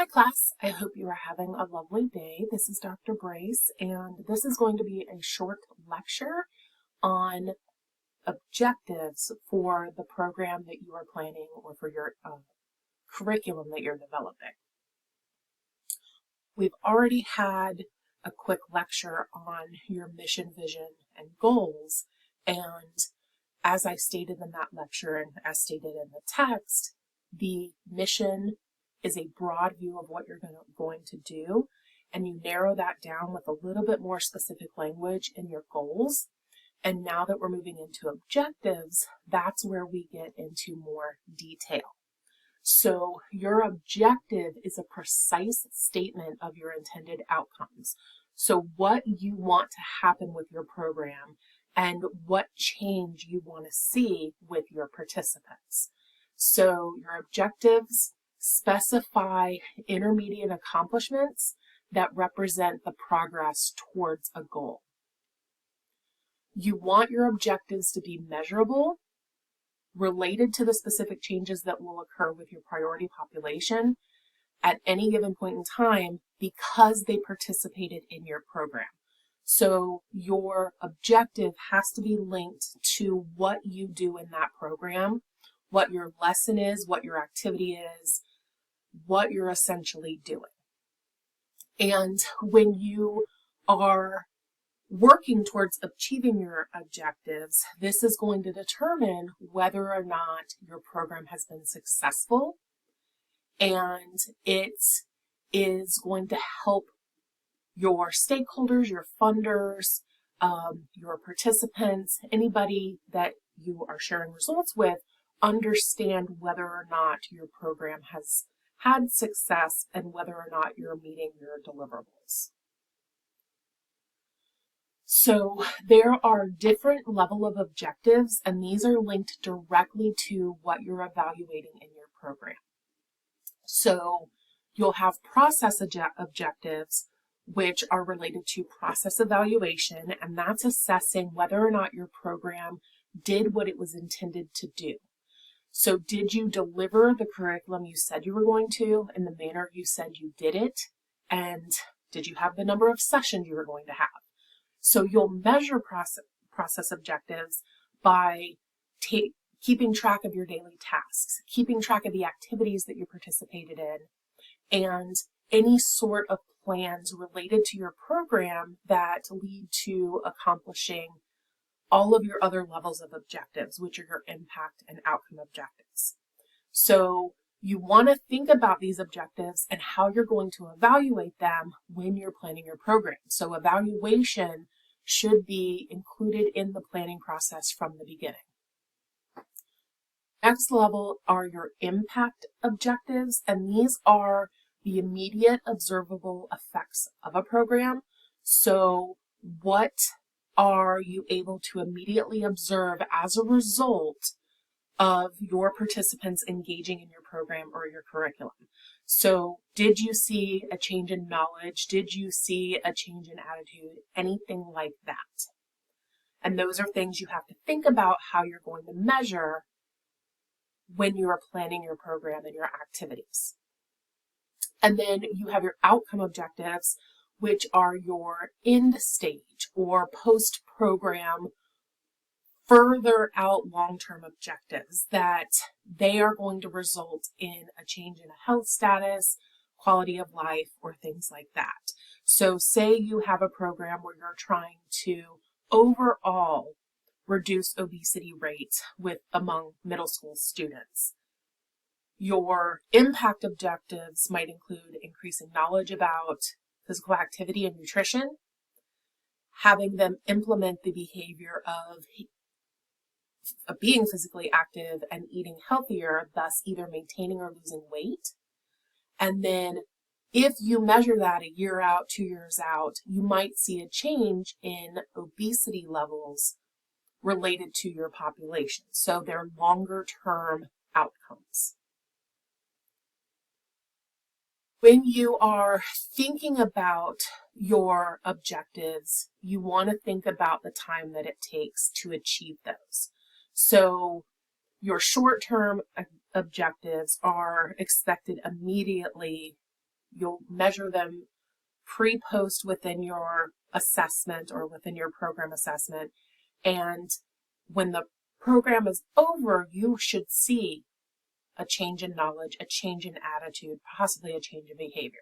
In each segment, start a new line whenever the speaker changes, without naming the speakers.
Hi class, I hope you are having a lovely day. This is Dr. Brace, and this is going to be a short lecture on objectives for the program that you are planning or for your curriculum that you're developing. We've already had a quick lecture on your mission, vision, and goals, and as I stated in that lecture and as stated in the text, the mission is a broad view of what you're going to do, and you narrow that down with a little bit more specific language in your goals. And now that we're moving into objectives, that's where we get into more detail. So your objective is a precise statement of your intended outcomes. So what you want to happen with your program and what change you want to see with your participants. So your objectives specify intermediate accomplishments that represent the progress towards a goal. You want your objectives to be measurable, related to the specific changes that will occur with your priority population at any given point in time because they participated in your program. So your objective has to be linked to what you do in that program, what your lesson is, what your activity is, what you're essentially doing. And when you are working towards achieving your objectives, this is going to determine whether or not your program has been successful, and it is going to help your stakeholders, your funders, your participants, anybody that you are sharing results with, understand whether or not your program has had success and whether or not you're meeting your deliverables. So there are different level of objectives, and these are linked directly to what you're evaluating in your program. So you'll have process objectives, which are related to process evaluation, and that's assessing whether or not your program did what it was intended to do. So did you deliver the curriculum you said you were going to in the manner you said you did it? And did you have the number of sessions you were going to have? So you'll measure process objectives by keeping track of your daily tasks, keeping track of the activities that you participated in, and any sort of plans related to your program that lead to accomplishing all of your other levels of objectives, which are your impact and outcome objectives. So you want to think about these objectives and how you're going to evaluate them when you're planning your program. So evaluation should be included in the planning process from the beginning. Next level are your impact objectives, and these are the immediate observable effects of a program. So what are you able to immediately observe as a result of your participants engaging in your program or your curriculum? So did you see a change in knowledge? Did you see a change in attitude? Anything like that. And those are things you have to think about how you're going to measure when you are planning your program and your activities. And then you have your outcome objectives, which are your end stage or post-program further out long-term objectives that they are going to result in a change in a health status, quality of life, or things like that. So say you have a program where you're trying to overall reduce obesity rates among middle school students. Your impact objectives might include increasing knowledge about physical activity and nutrition, having them implement the behavior of being physically active and eating healthier, thus either maintaining or losing weight. And then if you measure that a year out, 2 years out, you might see a change in obesity levels related to your population. So they're longer term outcomes. When you are thinking about your objectives, you want to think about the time that it takes to achieve those. So your short-term objectives are expected immediately You'll measure them pre-post within your assessment or within your program assessment. And when the program is over, you should see a change in knowledge, a change in attitude, possibly a change in behavior.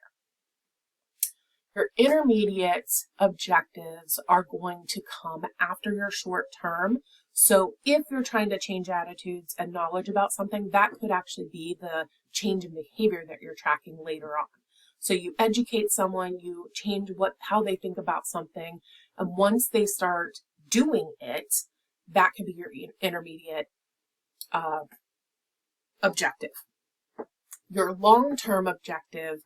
Your intermediate objectives are going to come after your short term. So if you're trying to change attitudes and knowledge about something, that could actually be the change in behavior that you're tracking later on. So you educate someone, you change how they think about something, and once they start doing it, that could be your intermediate objective. Your long-term objective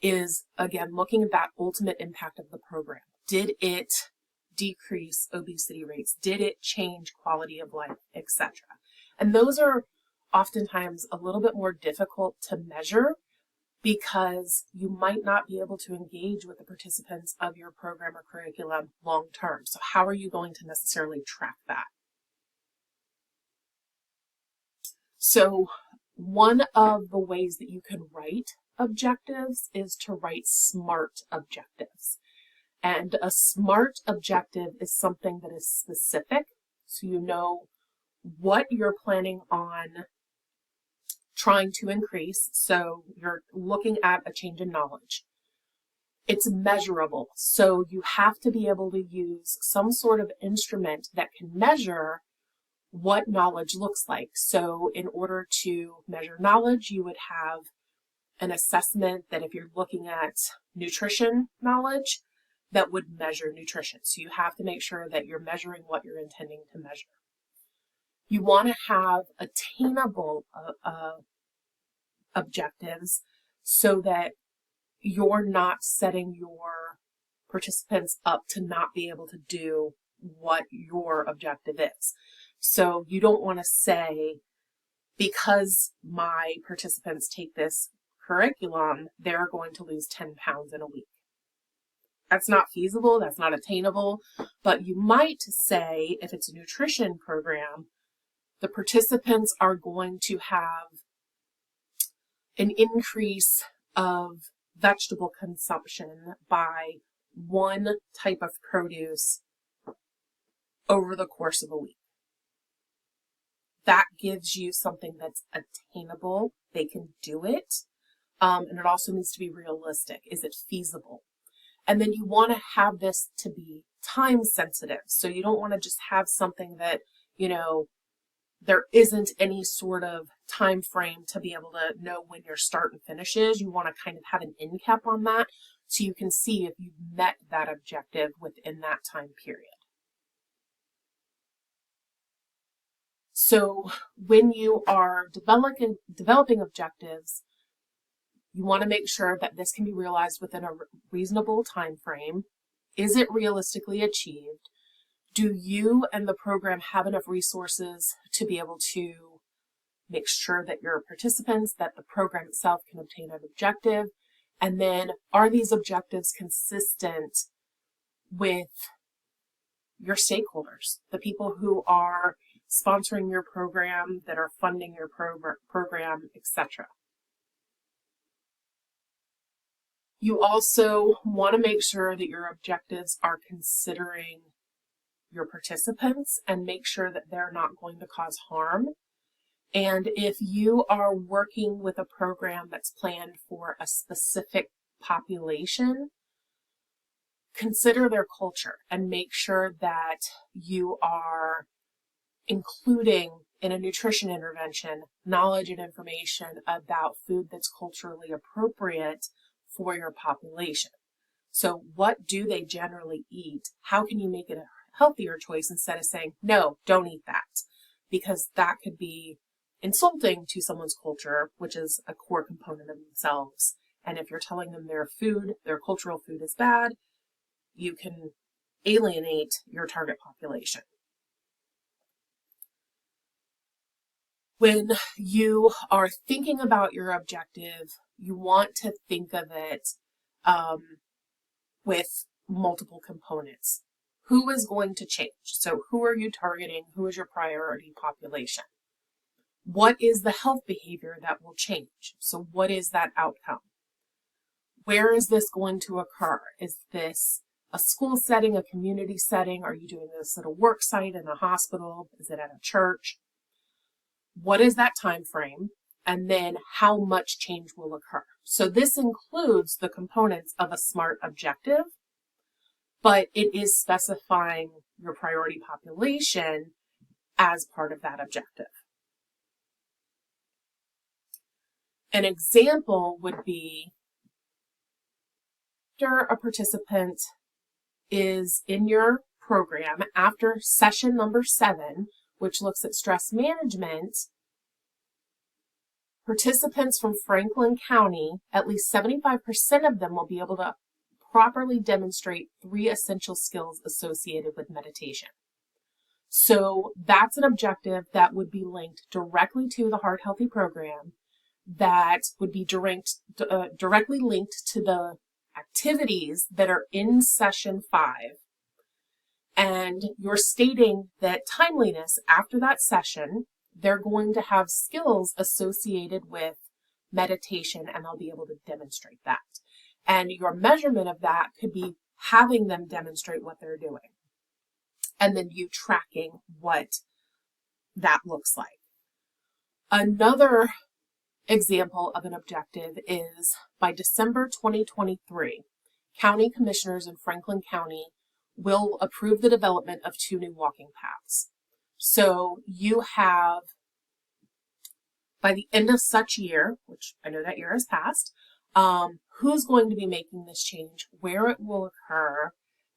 is, again, looking at that ultimate impact of the program. Did it decrease obesity rates? Did it change quality of life, etc.? And those are oftentimes a little bit more difficult to measure because you might not be able to engage with the participants of your program or curriculum long term. So how are you going to necessarily track that? So one of the ways that you can write objectives is to write SMART objectives. And a SMART objective is something that is specific, so you know what you're planning on trying to increase. So you're looking at a change in knowledge. It's measurable, so you have to be able to use some sort of instrument that can measure what knowledge looks like. So in order to measure knowledge, you would have an assessment that if you're looking at nutrition knowledge, that would measure nutrition. So you have to make sure that you're measuring what you're intending to measure. You want to have attainable objectives so that you're not setting your participants up to not be able to do what your objective is. So you don't want to say, because my participants take this curriculum, they're going to lose 10 pounds in a week. That's not feasible, that's not attainable, but you might say, if it's a nutrition program, the participants are going to have an increase of vegetable consumption by one type of produce over the course of a week. That gives you something that's attainable. They can do it. And it also needs to be realistic. Is it feasible? And then you want to have this to be time sensitive. So you don't want to just have something that, there isn't any sort of time frame to be able to know when your start and finish is. You want to kind of have an end cap on that so you can see if you've met that objective within that time period. So when you are developing objectives, you want to make sure that this can be realized within a reasonable time frame. Is it realistically achieved? Do you and the program have enough resources to be able to make sure that your participants, that the program itself can obtain an objective? And then are these objectives consistent with your stakeholders, the people who are sponsoring your program, that are funding your program, etc.? You also want to make sure that your objectives are considering your participants and make sure that they're not going to cause harm. And if you are working with a program that's planned for a specific population, consider their culture and make sure that you are including in a nutrition intervention knowledge and information about food that's culturally appropriate for your population. So what do they generally eat? How can you make it a healthier choice instead of saying, no, don't eat that? Because that could be insulting to someone's culture, which is a core component of themselves. And if you're telling them their food, their cultural food is bad, you can alienate your target population. When you are thinking about your objective, you want to think of it with multiple components. Who is going to change? So who are you targeting? Who is your priority population? What is the health behavior that will change? So what is that outcome? Where is this going to occur? Is this a school setting, a community setting? Are you doing this at a work site, in a hospital? Is it at a church? What is that time frame? And then how much change will occur? So this includes the components of a SMART objective, but it is specifying your priority population as part of that objective. An example would be after a participant is in your program, after session number 7, which looks at stress management, participants from Franklin County, at least 75% of them will be able to properly demonstrate 3 essential skills associated with meditation. So that's an objective that would be linked directly to the Heart Healthy program, that would be directly linked to the activities that are in session 5. And you're stating that timeliness after that session, they're going to have skills associated with meditation and they'll be able to demonstrate that. And your measurement of that could be having them demonstrate what they're doing and then you tracking what that looks like. Another example of an objective is by December 2023, county commissioners in Franklin County will approve the development of 2 new walking paths. So you have, by the end of such year, which I know that year has passed, who's going to be making this change, where it will occur,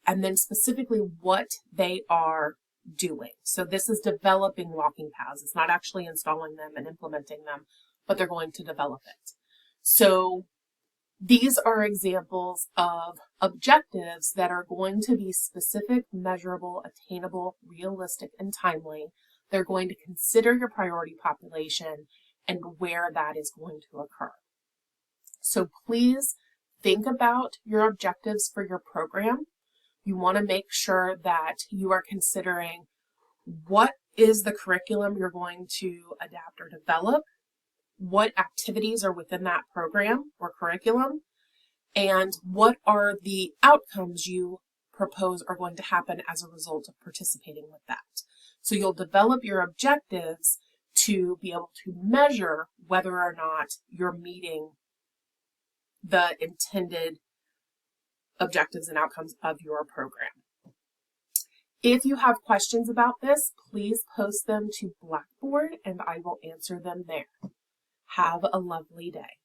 and then specifically what they are doing. So this is developing walking paths. It's not actually installing them and implementing them, but they're going to develop it. So these are examples of objectives that are going to be specific, measurable, attainable, realistic, and timely. They're going to consider your priority population and where that is going to occur. So please think about your objectives for your program. You want to make sure that you are considering what is the curriculum you're going to adapt or develop, what activities are within that program or curriculum, and what are the outcomes you propose are going to happen as a result of participating with that. So you'll develop your objectives to be able to measure whether or not you're meeting the intended objectives and outcomes of your program. If you have questions about this, please post them to Blackboard and I will answer them there. Have a lovely day.